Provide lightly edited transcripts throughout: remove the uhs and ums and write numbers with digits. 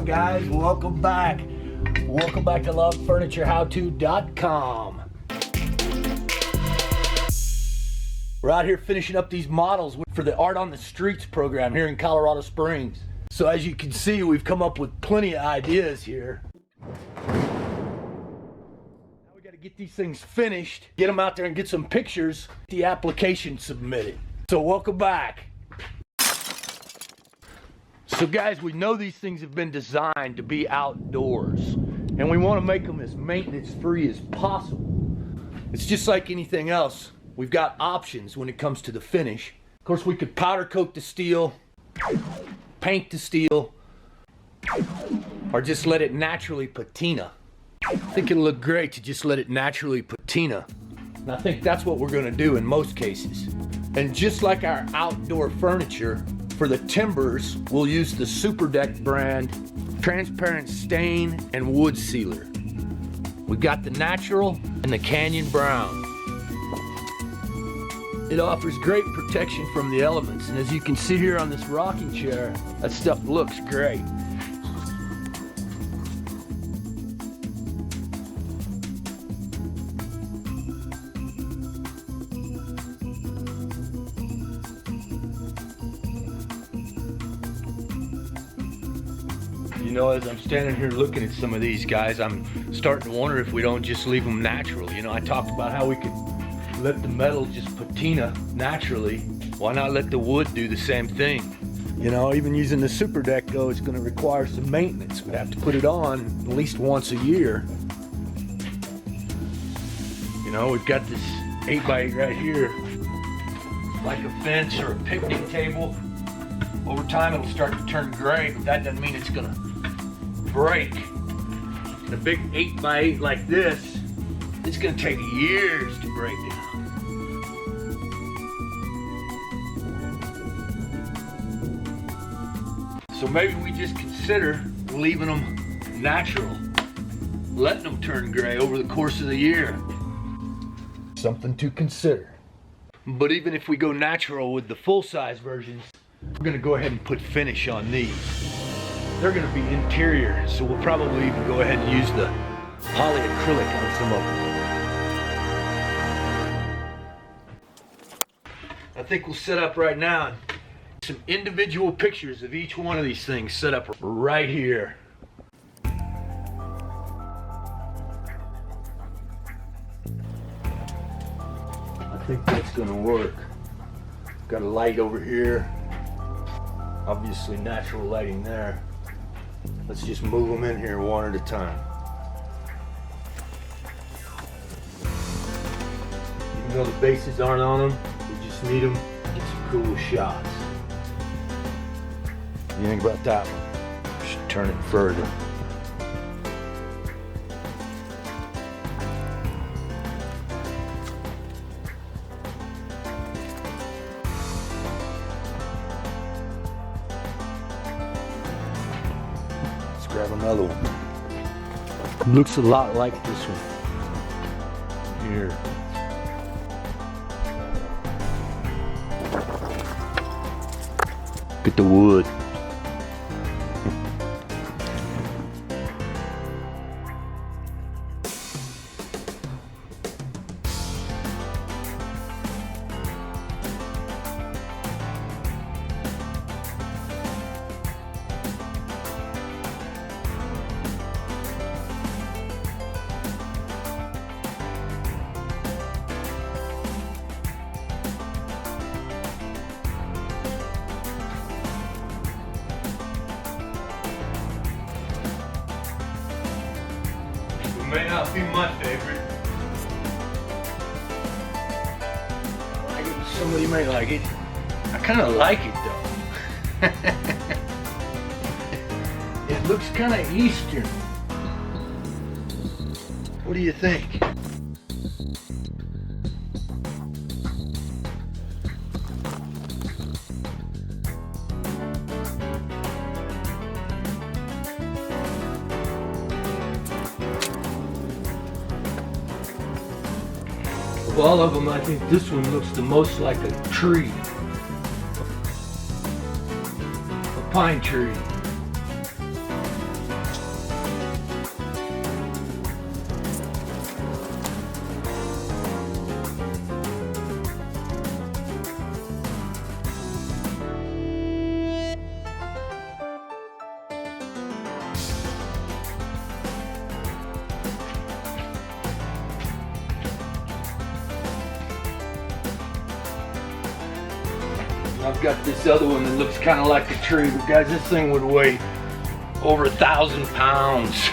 on, guys? Welcome back. Welcome back to LoveFurnitureHowTo.com. We're out here finishing up these models for the Art on the Streets program here in Colorado Springs. So as you can see, we've come up with plenty of ideas here. Now we got to get these things finished, get them out there and get some pictures, the application submitted. So welcome back. So guys, we know these things have been designed to be outdoors, and we want to make them as maintenance free as possible. It's just like anything else. We've got options when it comes to the finish. Of course, we could powder coat the steel, paint the steel, or just let it naturally patina. I think it'll look great to just let it naturally patina. And I think that's what we're going to do in most cases. And just like our outdoor furniture, for the timbers, we'll use the Super Deck brand transparent stain and wood sealer. We've got the natural and the canyon brown. It offers great protection from the elements, and as you can see here on this rocking chair, that stuff looks great. You know, as I'm standing here looking at some of these guys, I'm starting to wonder if we don't just leave them natural. You know, I talked about how we could let the metal just patina naturally. Why not let the wood do the same thing? You know, even using the Super Deck though, it's going to require some maintenance. We have to put it on at least once a year. You know, we've got this 8x8 right here, like a fence or a picnic table. Over time it'll start to turn gray, but that doesn't mean it's going to break. The big 8x8 like this, it's going to take years to break down. So maybe we just consider leaving them natural, letting them turn gray over the course of the year. Something to consider. But even if we go natural with the full-size versions, we're going to go ahead and put finish on these. They're going to be interior, so we'll probably even go ahead and use the polyacrylic on some of them. I think we'll set up right now and some individual pictures of each one of these things set up right here. I think that's going to work. Got a light over here. Obviously natural lighting there. Let's just move them in here one at a time. Even though the bases aren't on them, we just need them to get some cool shots. What do you think about that one? Should turn it further. Grab another one. Looks a lot like this one. Here. Get the wood. May not be my favorite. I like it, somebody may like it. I kind of like it though. It looks kind of Eastern. What do you think? Of all of them, I think this one looks the most like a tree. A pine tree. I've got this other one that looks kind of like a tree, but guys, this thing would weigh over 1,000 pounds.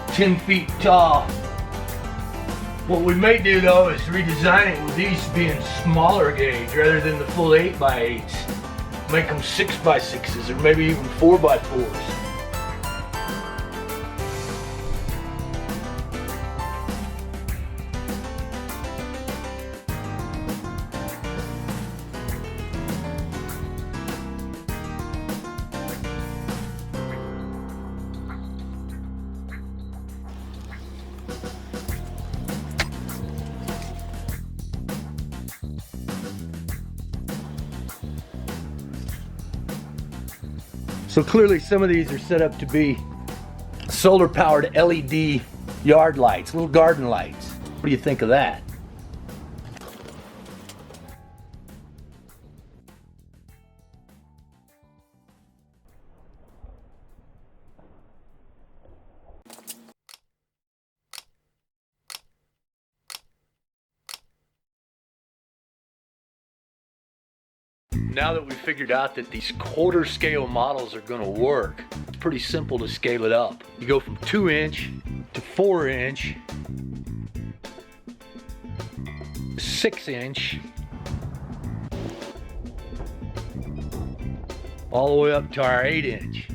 10 feet tall. What we may do though is redesign it with these being smaller gauge rather than the full 8x8s. Make them 6x6s or maybe even 4x4s. So clearly some of these are set up to be solar powered LED yard lights, little garden lights. What do you think of that? Now that we figured out that these quarter scale models are going to work, it's pretty simple to scale it up. You go from 2-inch to 4-inch, 6-inch, all the way up to our 8-inch.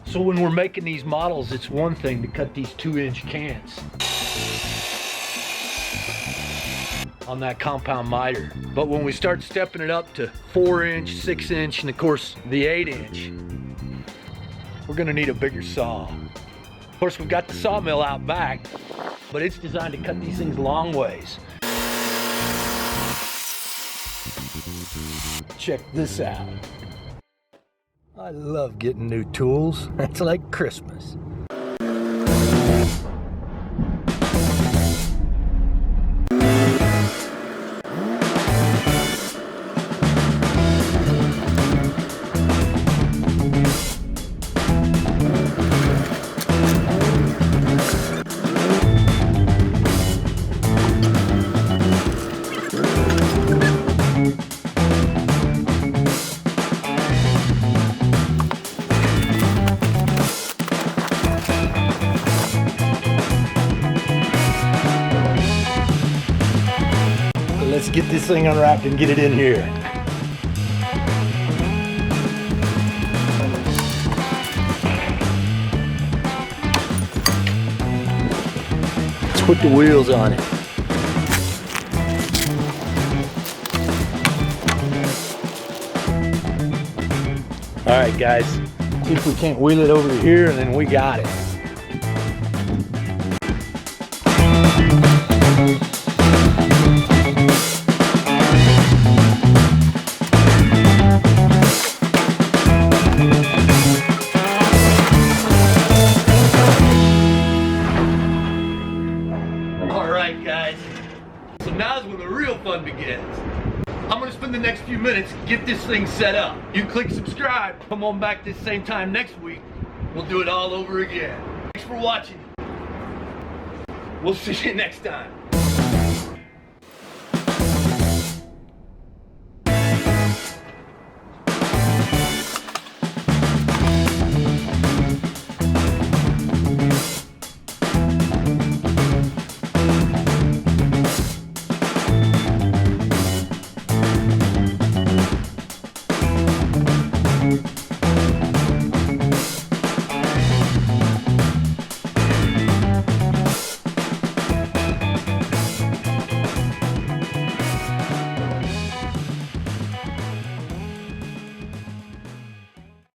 So when we're making these models, it's one thing to cut these 2-inch cans on that compound miter. But when we start stepping it up to 4-inch, 6-inch, and of course the 8-inch, we're gonna need a bigger saw. Of course, we've got the sawmill out back, but it's designed to cut these things long ways. Check this out. I love getting new tools. It's like Christmas. Let's get this thing unwrapped and get it in here. Let's put the wheels on it. All right, guys, see if we can't wheel it over here, and then we got it. So now's when the real fun begins. I'm gonna spend the next few minutes, get this thing set up. You click subscribe, come on back this same time next week. We'll do it all over again. Thanks for watching. We'll see you next time.